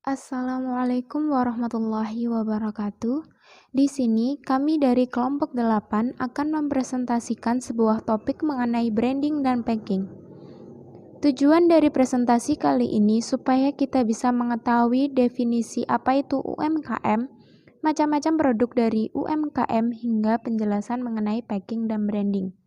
Assalamualaikum warahmatullahi wabarakatuh. Di sini kami dari kelompok 8 akan mempresentasikan sebuah topik mengenai branding dan packing. Tujuan dari presentasi kali ini supaya kita bisa mengetahui definisi apa itu UMKM, macam-macam produk dari UMKM hingga penjelasan mengenai packing dan branding.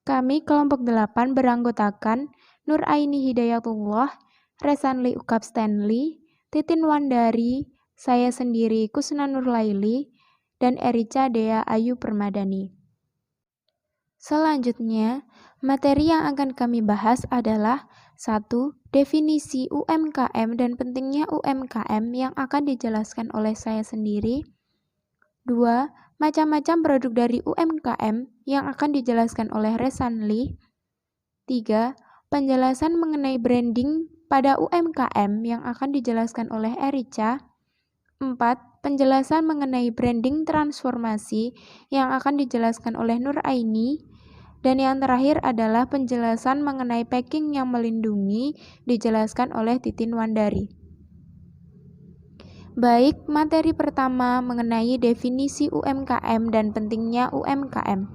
Kami kelompok 8 beranggotakan Nur Aini Hidayatullah, Resanli Ukap Stanley, Titin Wandari, saya sendiri Kusna Nurlaili, dan Erica Dea Ayu Permadani. Selanjutnya, materi yang akan kami bahas adalah 1. Definisi UMKM dan pentingnya UMKM yang akan dijelaskan oleh saya sendiri. 2. Macam-macam produk dari UMKM yang akan dijelaskan oleh Resanli. 3. Penjelasan mengenai branding pada UMKM yang akan dijelaskan oleh Erica. 4. Penjelasan mengenai branding transformasi yang akan dijelaskan oleh Nur Aini. Dan yang terakhir adalah penjelasan mengenai packing yang melindungi dijelaskan oleh Titin Wandari. Baik, materi pertama mengenai definisi UMKM dan pentingnya UMKM.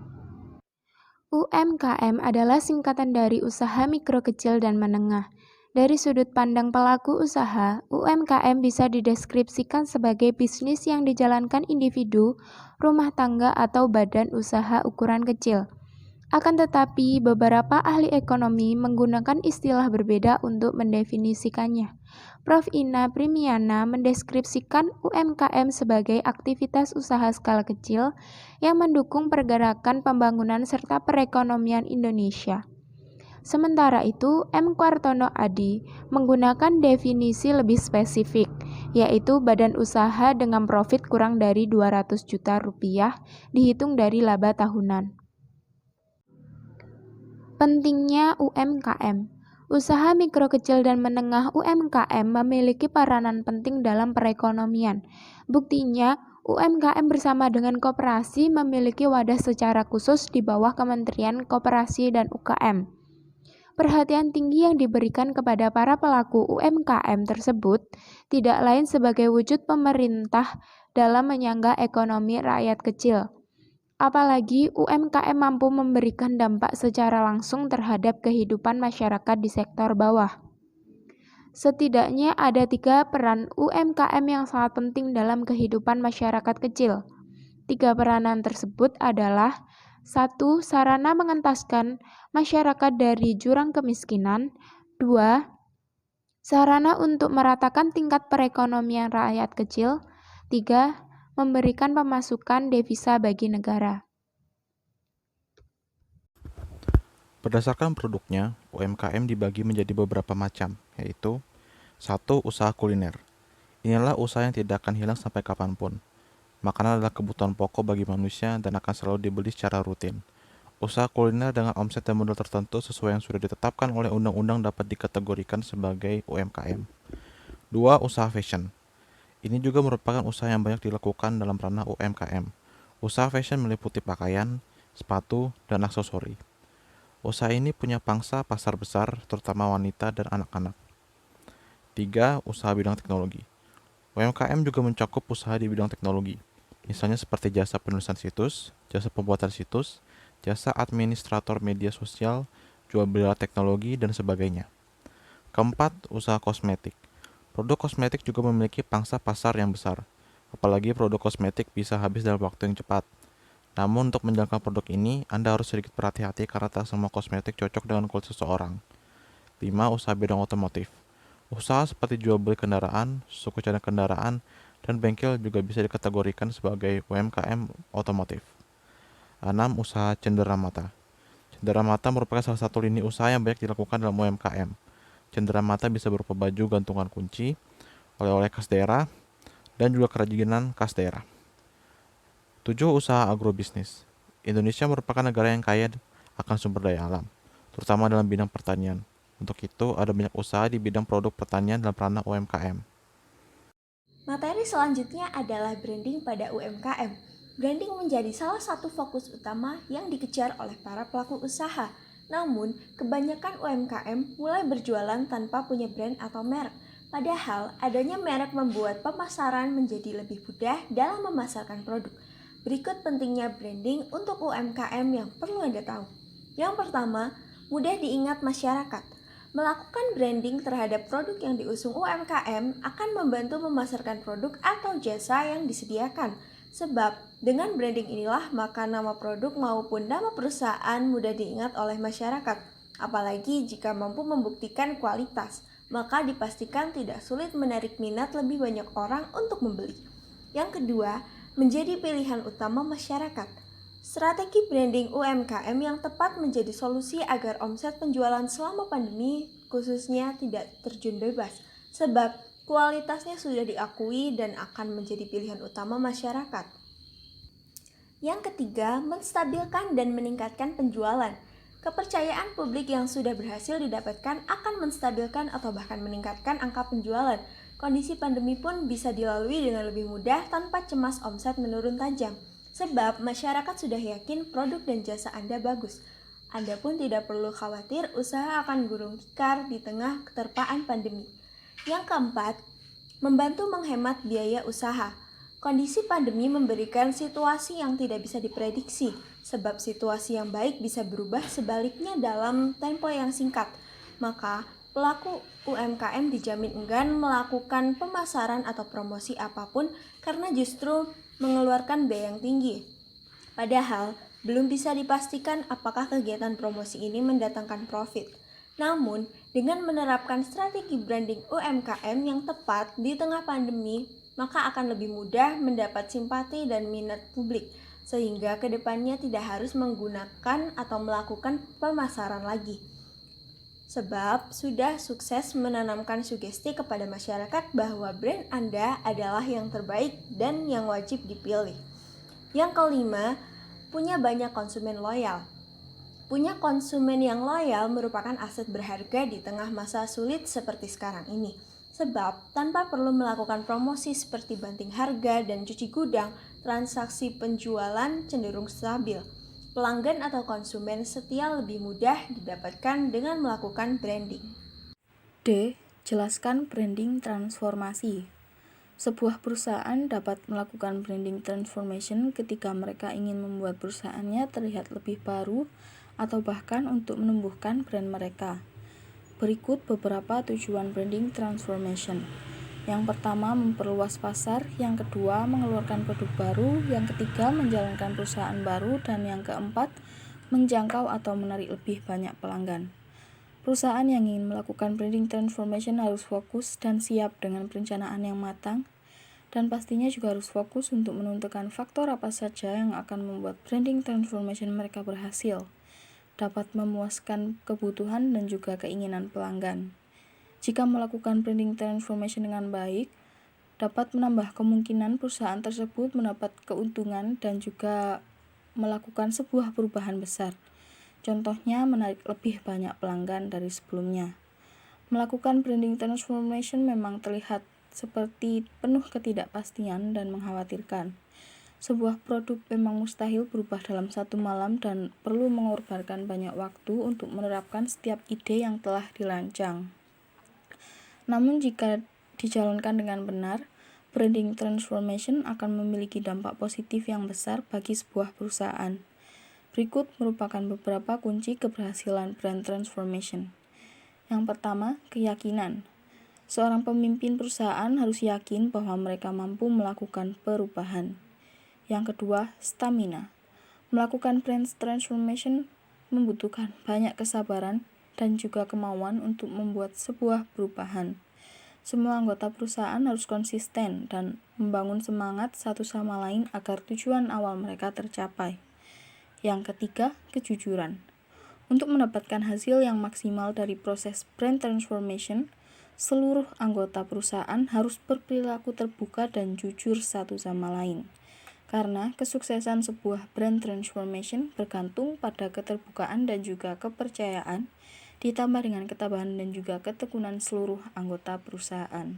UMKM adalah singkatan dari usaha mikro kecil dan menengah. Dari sudut pandang pelaku usaha, UMKM bisa dideskripsikan sebagai bisnis yang dijalankan individu, rumah tangga, atau badan usaha ukuran kecil. Akan tetapi, beberapa ahli ekonomi menggunakan istilah berbeda untuk mendefinisikannya. Prof. Ina Primiana mendeskripsikan UMKM sebagai aktivitas usaha skala kecil yang mendukung pergerakan pembangunan serta perekonomian Indonesia. Sementara itu, M. Kwartono Adi menggunakan definisi lebih spesifik, yaitu badan usaha dengan profit kurang dari 200 juta rupiah dihitung dari laba tahunan. Pentingnya UMKM. Usaha mikro kecil dan menengah UMKM memiliki peranan penting dalam perekonomian. Buktinya, UMKM bersama dengan koperasi memiliki wadah secara khusus di bawah Kementerian Koperasi dan UKM. Perhatian tinggi yang diberikan kepada para pelaku UMKM tersebut tidak lain sebagai wujud pemerintah dalam menyangga ekonomi rakyat kecil. Apalagi UMKM mampu memberikan dampak secara langsung terhadap kehidupan masyarakat di sektor bawah. Setidaknya ada 3 peran UMKM yang sangat penting dalam kehidupan masyarakat kecil. 3 peranan tersebut adalah 1. Sarana mengentaskan masyarakat dari jurang kemiskinan. 2. Sarana untuk meratakan tingkat perekonomian rakyat kecil. 3. Memberikan pemasukan devisa bagi negara. Berdasarkan produknya, UMKM dibagi menjadi beberapa macam, yaitu 1. Usaha kuliner. Inilah usaha yang tidak akan hilang sampai kapanpun. Makanan adalah kebutuhan pokok bagi manusia dan akan selalu dibeli secara rutin. Usaha kuliner dengan omset dan modal tertentu sesuai yang sudah ditetapkan oleh undang-undang dapat dikategorikan sebagai UMKM. 2. Usaha fashion. Ini juga merupakan usaha yang banyak dilakukan dalam ranah UMKM. Usaha fashion meliputi pakaian, sepatu, dan aksesori. Usaha ini punya pangsa pasar besar, terutama wanita dan anak-anak. 3. Usaha bidang teknologi. UMKM juga mencakup usaha di bidang teknologi, misalnya seperti jasa penulisan situs, jasa pembuatan situs, jasa administrator media sosial, jual beli alat teknologi, dan sebagainya. Keempat, usaha kosmetik. Produk kosmetik juga memiliki pangsa pasar yang besar, apalagi produk kosmetik bisa habis dalam waktu yang cepat. Namun untuk menjalankan produk ini, Anda harus sedikit berhati-hati karena tak semua kosmetik cocok dengan kulit seseorang. 5. Usaha bidang otomotif. Usaha seperti jual beli kendaraan, suku cadang kendaraan, dan bengkel juga bisa dikategorikan sebagai UMKM otomotif. 6. Usaha cenderamata. Cenderamata merupakan salah satu lini usaha yang banyak dilakukan dalam UMKM. Cenderamata bisa berupa baju gantungan kunci, oleh-oleh khas daerah, dan juga kerajinan khas daerah. 7. Usaha agrobisnis. Indonesia merupakan negara yang kaya akan sumber daya alam, terutama dalam bidang pertanian. Untuk itu, ada banyak usaha di bidang produk pertanian dalam ranah UMKM. Materi selanjutnya adalah branding pada UMKM. Branding menjadi salah satu fokus utama yang dikejar oleh para pelaku usaha. Namun, kebanyakan UMKM mulai berjualan tanpa punya brand atau merek. Padahal, adanya merek membuat pemasaran menjadi lebih mudah dalam memasarkan produk. Berikut pentingnya branding untuk UMKM yang perlu Anda tahu. Yang pertama, mudah diingat masyarakat. Melakukan branding terhadap produk yang diusung UMKM akan membantu memasarkan produk atau jasa yang disediakan. Sebab, dengan branding inilah maka nama produk maupun nama perusahaan mudah diingat oleh masyarakat. Apalagi jika mampu membuktikan kualitas, maka dipastikan tidak sulit menarik minat lebih banyak orang untuk membeli. Yang kedua, menjadi pilihan utama masyarakat. Strategi branding UMKM yang tepat menjadi solusi agar omset penjualan selama pandemi khususnya tidak terjun bebas, sebab kualitasnya sudah diakui dan akan menjadi pilihan utama masyarakat. Yang ketiga, menstabilkan dan meningkatkan penjualan. Kepercayaan publik yang sudah berhasil didapatkan akan menstabilkan atau bahkan meningkatkan angka penjualan. Kondisi pandemi pun bisa dilalui dengan lebih mudah tanpa cemas omset menurun tajam. Sebab masyarakat sudah yakin produk dan jasa Anda bagus. Anda pun tidak perlu khawatir usaha akan gulung tikar di tengah keterpaan pandemi. Yang keempat, membantu menghemat biaya usaha. Kondisi pandemi memberikan situasi yang tidak bisa diprediksi, sebab situasi yang baik bisa berubah sebaliknya dalam tempo yang singkat. Maka, pelaku UMKM dijamin enggan melakukan pemasaran atau promosi apapun karena justru mengeluarkan biaya yang tinggi. Padahal, belum bisa dipastikan apakah kegiatan promosi ini mendatangkan profit. Namun, dengan menerapkan strategi branding UMKM yang tepat di tengah pandemi, maka akan lebih mudah mendapat simpati dan minat publik, sehingga kedepannya tidak harus menggunakan atau melakukan pemasaran lagi. Sebab sudah sukses menanamkan sugesti kepada masyarakat bahwa brand Anda adalah yang terbaik dan yang wajib dipilih. Yang kelima, punya banyak konsumen loyal. Punya konsumen yang loyal merupakan aset berharga di tengah masa sulit seperti sekarang ini. Sebab tanpa perlu melakukan promosi seperti banting harga dan cuci gudang, transaksi penjualan cenderung stabil. Pelanggan atau konsumen setia lebih mudah didapatkan dengan melakukan branding. D. Jelaskan branding transformasi. Sebuah perusahaan dapat melakukan branding transformation ketika mereka ingin membuat perusahaannya terlihat lebih baru atau bahkan untuk menumbuhkan brand mereka. Berikut beberapa tujuan branding transformation. Yang pertama, memperluas pasar. Yang kedua, mengeluarkan produk baru. Yang ketiga, menjalankan perusahaan baru. Dan yang keempat, menjangkau atau menarik lebih banyak pelanggan. Perusahaan yang ingin melakukan branding transformation harus fokus dan siap dengan perencanaan yang matang, dan pastinya juga harus fokus untuk menentukan faktor apa saja yang akan membuat branding transformation mereka berhasil, dapat memuaskan kebutuhan dan juga keinginan pelanggan. Jika melakukan branding transformation dengan baik, dapat menambah kemungkinan perusahaan tersebut mendapat keuntungan dan juga melakukan sebuah perubahan besar. Contohnya, menarik lebih banyak pelanggan dari sebelumnya. Melakukan branding transformation memang terlihat seperti penuh ketidakpastian dan mengkhawatirkan. Sebuah produk memang mustahil berubah dalam satu malam dan perlu mengorbankan banyak waktu untuk menerapkan setiap ide yang telah dirancang. Namun jika dijalankan dengan benar, branding transformation akan memiliki dampak positif yang besar bagi sebuah perusahaan. Berikut merupakan beberapa kunci keberhasilan brand transformation. Yang pertama, keyakinan. Seorang pemimpin perusahaan harus yakin bahwa mereka mampu melakukan perubahan. Yang kedua, stamina. Melakukan brand transformation membutuhkan banyak kesabaran dan juga kemauan untuk membuat sebuah perubahan. Semua anggota perusahaan harus konsisten dan membangun semangat satu sama lain agar tujuan awal mereka tercapai. Yang ketiga, kejujuran. Untuk mendapatkan hasil yang maksimal dari proses brand transformation, seluruh anggota perusahaan harus berperilaku terbuka dan jujur satu sama lain. Karena kesuksesan sebuah brand transformation bergantung pada keterbukaan dan juga kepercayaan, ditambah dengan ketabahan dan juga ketekunan seluruh anggota perusahaan.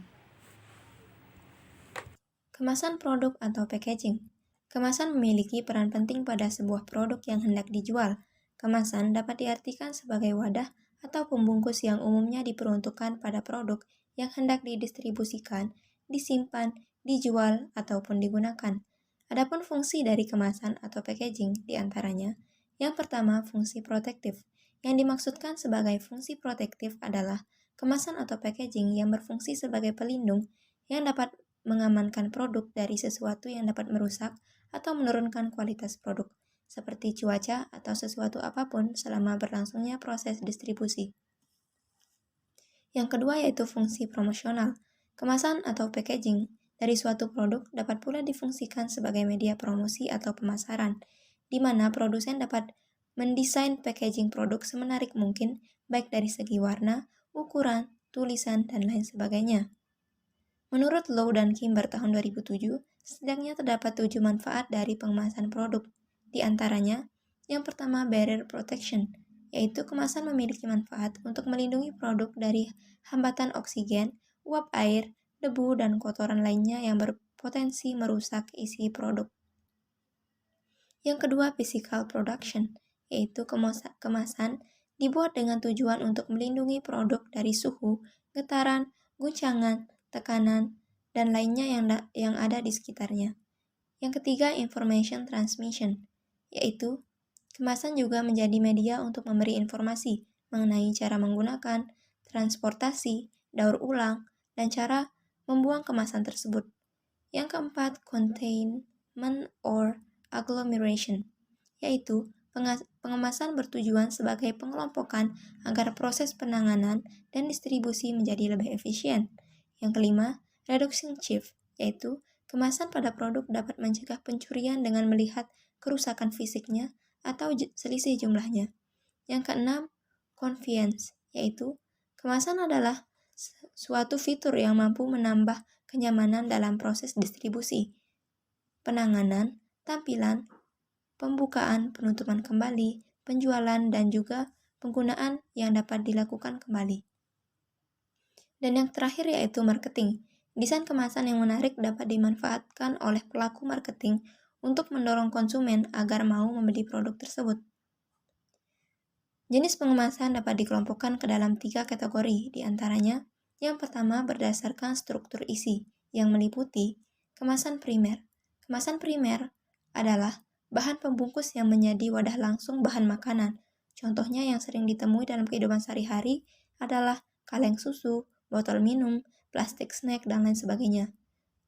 Kemasan produk atau packaging. Kemasan memiliki peran penting pada sebuah produk yang hendak dijual. Kemasan dapat diartikan sebagai wadah atau pembungkus yang umumnya diperuntukkan pada produk yang hendak didistribusikan, disimpan, dijual, ataupun digunakan. Adapun fungsi dari kemasan atau packaging diantaranya, yang pertama fungsi protektif. Yang dimaksudkan sebagai fungsi protektif adalah kemasan atau packaging yang berfungsi sebagai pelindung yang dapat mengamankan produk dari sesuatu yang dapat merusak atau menurunkan kualitas produk, seperti cuaca atau sesuatu apapun selama berlangsungnya proses distribusi. Yang kedua yaitu fungsi promosional. Kemasan atau packaging dari suatu produk dapat pula difungsikan sebagai media promosi atau pemasaran, di mana produsen dapat mendesain packaging produk semenarik mungkin, baik dari segi warna, ukuran, tulisan, dan lain sebagainya. Menurut Low dan Kimber tahun 2007, setidaknya terdapat 7 manfaat dari pengemasan produk. Di antaranya, yang pertama barrier protection, yaitu kemasan memiliki manfaat untuk melindungi produk dari hambatan oksigen, uap air, debu, dan kotoran lainnya yang berpotensi merusak isi produk. Yang kedua, physical production, yaitu kemasan dibuat dengan tujuan untuk melindungi produk dari suhu, getaran, guncangan, tekanan, dan lainnya yang ada di sekitarnya. Yang ketiga, information transmission, yaitu kemasan juga menjadi media untuk memberi informasi mengenai cara menggunakan, transportasi, daur ulang, dan cara membuang kemasan tersebut. Yang keempat, containment or agglomeration, yaitu pengemasan bertujuan sebagai pengelompokan agar proses penanganan dan distribusi menjadi lebih efisien. Yang kelima, reducing shift, yaitu kemasan pada produk dapat mencegah pencurian dengan melihat kerusakan fisiknya atau selisih jumlahnya. Yang keenam, convenience, yaitu kemasan adalah suatu fitur yang mampu menambah kenyamanan dalam proses distribusi, penanganan, tampilan, pembukaan, penutupan kembali, penjualan, dan juga penggunaan yang dapat dilakukan kembali. Dan yang terakhir yaitu marketing. Desain kemasan yang menarik dapat dimanfaatkan oleh pelaku marketing untuk mendorong konsumen agar mau membeli produk tersebut. Jenis pengemasan dapat dikelompokkan ke dalam 3 kategori, diantaranya yang pertama berdasarkan struktur isi, yang meliputi kemasan primer. Kemasan primer adalah bahan pembungkus yang menjadi wadah langsung bahan makanan. Contohnya yang sering ditemui dalam kehidupan sehari-hari adalah kaleng susu, botol minum, plastik snack, dan lain sebagainya.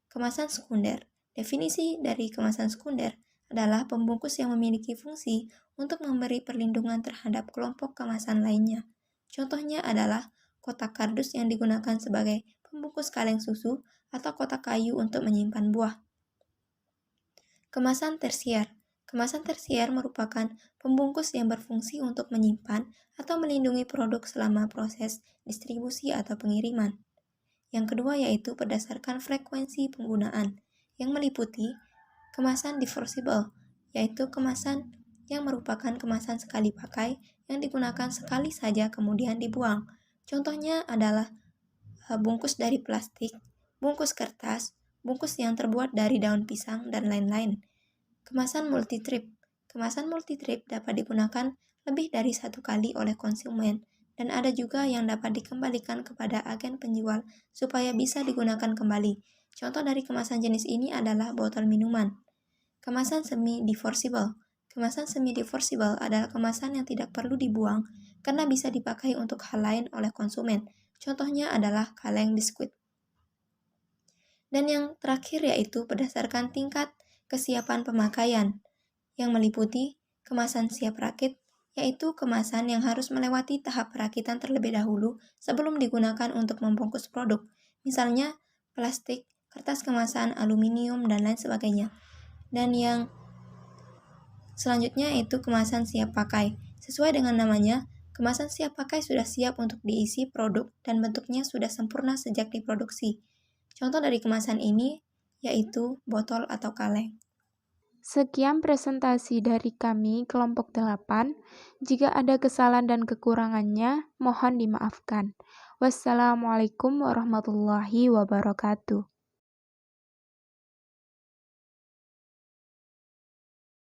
Kemasan sekunder. Definisi dari kemasan sekunder adalah pembungkus yang memiliki fungsi untuk memberi perlindungan terhadap kelompok kemasan lainnya. Contohnya adalah kotak kardus yang digunakan sebagai pembungkus kaleng susu atau kotak kayu untuk menyimpan buah. Kemasan tersier. Kemasan tersier merupakan pembungkus yang berfungsi untuk menyimpan atau melindungi produk selama proses distribusi atau pengiriman. Yang kedua yaitu berdasarkan frekuensi penggunaan, yang meliputi kemasan disposable, yaitu kemasan yang merupakan kemasan sekali pakai yang digunakan sekali saja kemudian dibuang. Contohnya adalah bungkus dari plastik, bungkus kertas, bungkus yang terbuat dari daun pisang, dan lain-lain. Kemasan multi-trip. Kemasan multi-trip dapat digunakan lebih dari 1 kali oleh konsumen, dan ada juga yang dapat dikembalikan kepada agen penjual supaya bisa digunakan kembali. Contoh dari kemasan jenis ini adalah botol minuman. Kemasan semi-disposable. Kemasan semi-disposable adalah kemasan yang tidak perlu dibuang karena bisa dipakai untuk hal lain oleh konsumen. Contohnya adalah kaleng biskuit. Dan yang terakhir yaitu berdasarkan tingkat kesiapan pemakaian, yang meliputi kemasan siap rakit, yaitu kemasan yang harus melewati tahap perakitan terlebih dahulu sebelum digunakan untuk membungkus produk, misalnya plastik, kertas kemasan, aluminium, dan lain sebagainya. Dan yang selanjutnya yaitu kemasan siap pakai. Sesuai dengan namanya, kemasan siap pakai sudah siap untuk diisi produk dan bentuknya sudah sempurna sejak diproduksi. Contoh dari kemasan ini yaitu botol atau kaleng. Sekian presentasi dari kami kelompok 8. Jika ada kesalahan dan kekurangannya, mohon dimaafkan. Wassalamualaikum warahmatullahi wabarakatuh.